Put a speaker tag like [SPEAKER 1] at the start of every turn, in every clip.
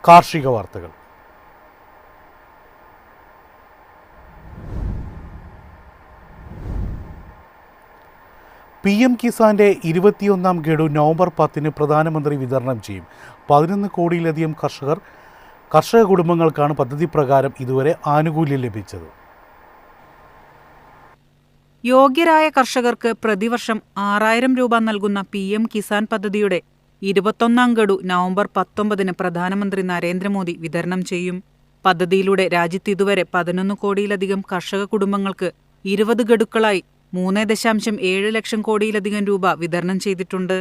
[SPEAKER 1] കാർഷിക വാർത്തകൾ. PM കിസാന്റെ 21ാം ഗഡു നവംബർ 10 പ്രധാനമന്ത്രി വിതരണം ചെയ്യും. 11 കോടിയിലധികം കർഷക കുടുംബങ്ങൾക്കാണ് പദ്ധതി പ്രകാരം ഇതുവരെ ആനുകൂല്യം ലഭിച്ചത്.
[SPEAKER 2] യോഗ്യരായ കർഷകർക്ക് പ്രതിവർഷം 6,000 രൂപ നൽകുന്ന PM കിസാൻ പദ്ധതിയുടെ 21ാം ഗഡു നവംബർ 19 പ്രധാനമന്ത്രി നരേന്ദ്രമോദി വിതരണം ചെയ്യും. പദ്ധതിയിലൂടെ രാജ്യത്ത് ഇതുവരെ 11 കോടിയിലധികം കർഷക കുടുംബങ്ങൾക്ക് 20 ഗഡുക്കളായി 3.7 ലക്ഷം കോടിയിലധികം രൂപ വിതരണം ചെയ്തിട്ടുണ്ട്.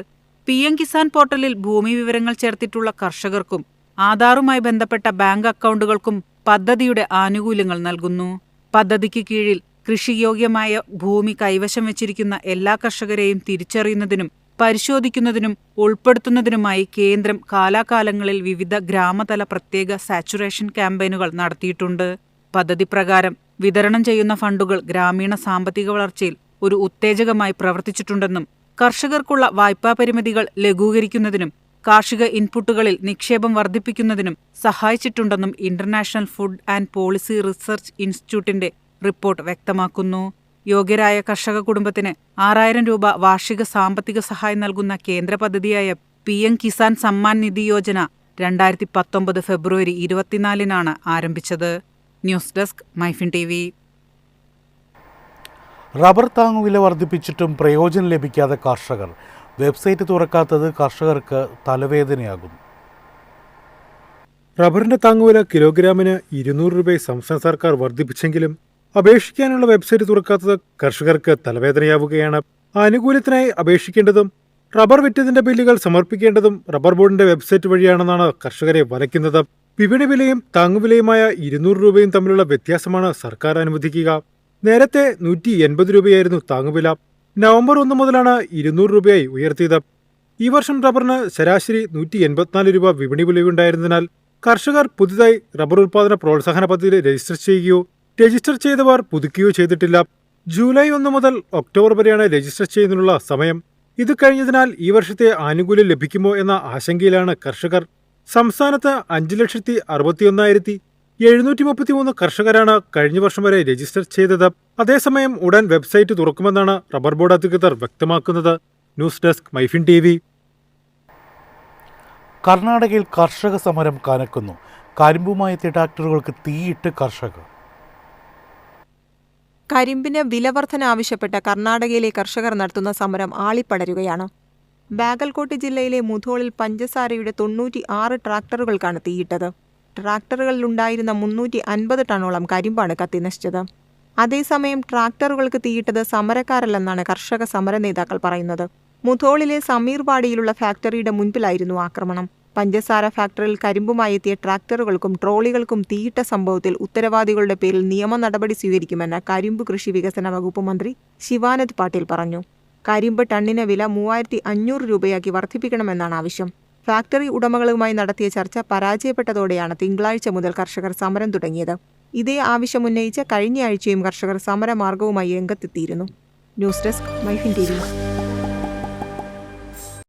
[SPEAKER 2] PM കിസാൻ പോർട്ടലിൽ ഭൂമി വിവരങ്ങൾ ചേർത്തിട്ടുള്ള കർഷകർക്കും ആധാറുമായി ബന്ധപ്പെട്ട ബാങ്ക് അക്കൗണ്ടുകൾക്കും പദ്ധതിയുടെ ആനുകൂല്യങ്ങൾ നൽകുന്നു. പദ്ധതിക്ക് കീഴിൽ കൃഷിയോഗ്യമായ ഭൂമി കൈവശം വച്ചിരിക്കുന്ന എല്ലാ കർഷകരെയും തിരിച്ചറിയുന്നതിനും പരിശോധിക്കുന്നതിനും ഉൾപ്പെടുത്തുന്നതിനുമായി കേന്ദ്രം കാലാകാലങ്ങളിൽ വിവിധ ഗ്രാമതല പ്രത്യേക സാച്ചുറേഷൻ ക്യാമ്പയിനുകൾ നടത്തിയിട്ടുണ്ട്. പദ്ധതി പ്രകാരം വിതരണം ചെയ്യുന്ന ഫണ്ടുകൾ ഗ്രാമീണ സാമ്പത്തിക വളർച്ചയിൽ ഒരു ഉത്തേജകമായി പ്രവർത്തിച്ചിട്ടുണ്ടെന്നും കർഷകർക്കുള്ള വായ്പാ പരിമിതികൾ ലഘൂകരിക്കുന്നതിനും കാർഷിക ഇൻപുട്ടുകളിൽ നിക്ഷേപം വർദ്ധിപ്പിക്കുന്നതിനും സഹായിച്ചിട്ടുണ്ടെന്നും international food and policy research ഇൻസ്റ്റിറ്റ്യൂട്ടിന്റെ റിപ്പോർട്ട് വ്യക്തമാക്കുന്നു. യോഗ്യരായ കർഷക കുടുംബത്തിന് 6,000 രൂപ വാർഷിക സാമ്പത്തിക സഹായം നൽകുന്ന കേന്ദ്ര പദ്ധതിയായ PM കിസാൻ സമ്മാൻ നിധി യോജന 2019 ഫെബ്രുവരി 24 ആരംഭിച്ചത്. News desk MyFin TV.
[SPEAKER 1] Rubber താങ്ങുവില വർദ്ധിപ്പിച്ചിട്ടും പ്രയോജനം ലഭിക്കാതെ കർഷകർ. വെബ്സൈറ്റ് തുറക്കാത്തത് കർഷകർക്ക് തലവേദനയാകുന്നു.
[SPEAKER 3] റബ്ബറിന്റെ താങ്ങുവില കിലോഗ്രാമിന് 200 രൂപ സംസ്ഥാന സർക്കാർ വർദ്ധിപ്പിച്ചെങ്കിലും അപേക്ഷിക്കാനുള്ള വെബ്സൈറ്റ് തുറക്കാത്തത് കർഷകർക്ക് തലവേദനയാവുകയാണ്. ആനുകൂല്യത്തിനായി അപേക്ഷിക്കേണ്ടതും റബ്ബർ വിറ്റതിന്റെ ബില്ലുകൾ സമർപ്പിക്കേണ്ടതും റബ്ബർ ബോർഡിന്റെ വെബ്സൈറ്റ് വഴിയാണെന്നാണ് കർഷകരെ വലയ്ക്കുന്നത്. വിപണി വിലയും താങ്ങുവിലയുമായ 200 രൂപയും തമ്മിലുള്ള വ്യത്യാസമാണ് സർക്കാർ അനുവദിക്കുക. നേരത്തെ 180 രൂപയായിരുന്നു താങ്ങുവില. നവംബർ 1 മുതലാണ് 200 രൂപയായി ഉയർത്തിയത്. ഈ വർഷം റബ്ബറിന് ശരാശരി 184 രൂപ വിപണി വിലയുണ്ടായിരുന്നതിനാൽ കർഷകർ പുതുതായി റബ്ബർ ഉൽപാദന പ്രോത്സാഹന പദ്ധതിയിൽ രജിസ്റ്റർ ചെയ്യുകയോ രജിസ്റ്റർ ചെയ്തവർ പുതുക്കുകയോ ചെയ്തിട്ടില്ല. ജൂലൈ 1 മുതൽ ഒക്ടോബർ വരെയാണ് രജിസ്റ്റർ ചെയ്യുന്നതിനുള്ള സമയം. ഇത് കഴിഞ്ഞതിനാൽ ഈ വർഷത്തെ ആനുകൂല്യം ലഭിക്കുമോ എന്ന ആശങ്കയിലാണ് കർഷകർ. സംസ്ഥാനത്ത് 5,61,733 കർഷകരാണ് കഴിഞ്ഞ വർഷം വരെ രജിസ്റ്റർ ചെയ്തത്. അതേസമയം ഉടൻ വെബ്സൈറ്റ് തുറക്കുമെന്നാണ് റബ്ബർ ബോർഡ് അധികൃതർ വ്യക്തമാക്കുന്നത്. News desk MyFin TV.
[SPEAKER 1] കർണാടകയിൽ കർഷക സമരം കനക്കുന്നു. കരിമ്പുമായി എത്തിയ ട്രാക്ടറുകൾക്ക് തീയിട്ട് കർഷകർ.
[SPEAKER 4] കരിമ്പിന് വിലവർധന ആവശ്യപ്പെട്ട കർണാടകയിലെ കർഷകർ നടത്തുന്ന സമരം ആളിപ്പടരുകയാണ്. ബാഗൽകോട്ട് ജില്ലയിലെ മുധോളിൽ പഞ്ചസാരയുടെ 96 ട്രാക്ടറുകൾക്കാണ് തീയിട്ടത്. ട്രാക്ടറുകളിലുണ്ടായിരുന്ന 350 ടണ്ണോളം കരിമ്പാണ് കത്തിനശിച്ചത്. അതേസമയം ട്രാക്ടറുകൾക്ക് തീയിട്ടത് സമരക്കാരല്ലെന്നാണ് കർഷക സമര നേതാക്കൾ പറയുന്നത്. മുധോളിലെ സമീർവാടിയിലുള്ള ഫാക്ടറിയുടെ മുൻപിലായിരുന്നു ആക്രമണം. പഞ്ചസാര ഫാക്ടറിയിൽ കരിമ്പുമായി എത്തിയ ട്രാക്ടറുകൾക്കും ട്രോളികൾക്കും തീയിട്ട സംഭവത്തിൽ ഉത്തരവാദികളുടെ പേരിൽ നിയമ നടപടി സ്വീകരിക്കുമെന്ന് കരിമ്പ് കൃഷി വികസന വകുപ്പ് മന്ത്രി ശിവാനന്ദ് പാട്ടീൽ പറഞ്ഞു. കരിമ്പ് ടണ്ണിന് വില 3,500 രൂപയാക്കി വർദ്ധിപ്പിക്കണമെന്നാണ് ആവശ്യം. ഫാക്ടറി ഉടമകളുമായി നടത്തിയ ചർച്ച പരാജയപ്പെട്ടതോടെയാണ് തിങ്കളാഴ്ച മുതൽ കർഷകർ സമരം തുടങ്ങിയത്. ഇതേ ആവശ്യമുന്നയിച്ച് കഴിഞ്ഞയാഴ്ചയും കർഷകർ സമരമാർഗവുമായി രംഗത്തെത്തിയിരുന്നു. News desk MyFin TV.